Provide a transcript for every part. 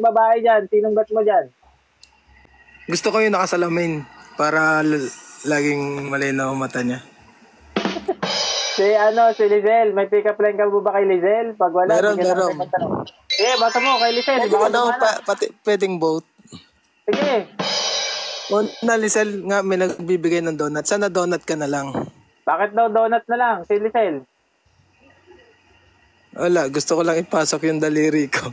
babae dyan? Sinong bet mo dyan? Gusto ko yung nakasalamin para laging malinaw ang mata niya. Si Lizelle. May pick-up line ka ba kay Lizelle? Pag wala, Meron. Sige, bata mo kay Lizelle. Pwede pati pwedeng both. Sige. Na Lizelle nga may nagbibigay ng donut. Sana donut ka na lang. Bakit daw donut na lang, si Lizelle? Wala, gusto ko lang ipasok yung daliri ko.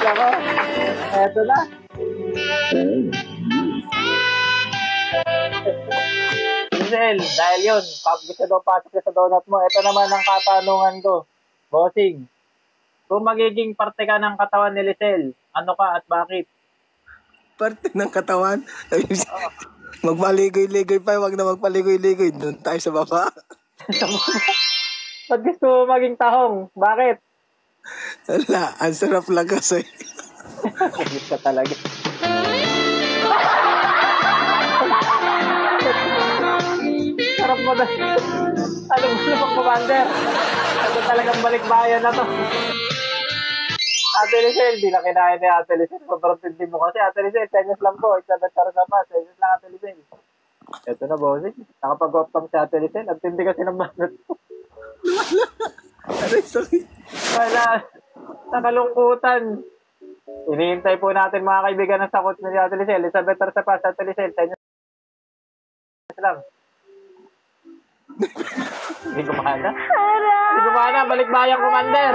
Ako, eto na. Lizelle, dahil yun, gusto daw pasok sa donut mo. Ito naman ang katanungan ko. Bossing, kung magiging parte ka ng katawan ni Lizelle, ano ka at bakit? Parte ng katawan? Magpaligoy-ligoy pa, wag na magpaligoy-ligoy. Doon tayo sa baba. Ba't gusto mo maging tahong? Bakit? Wala, ang sarap lang kasi. Kagit ka talaga. Sarap mo na. Alam mo naman, Commander. Ito talagang balikbayan na to. Ate Lizelle, di na kinain ni Ate Lizelle. Sobrang tindi mo kasi. Ate Lizelle, tenyos lang po. Isabetara sa pa. Tenyos lang, Ate Lizelle. Ito na, bossing. Nakapag-optang si Ate Lizelle. Ang tindi kasi ng banat ko. Sorry. Wala. Nakalungkutan. Hinihintay po natin mga kaibigan ng sakot ni Ate Lizelle. Isabetara sa pa. Ate Lizelle, tenyos lang. Hindi gumana. Balikbayang, Commander.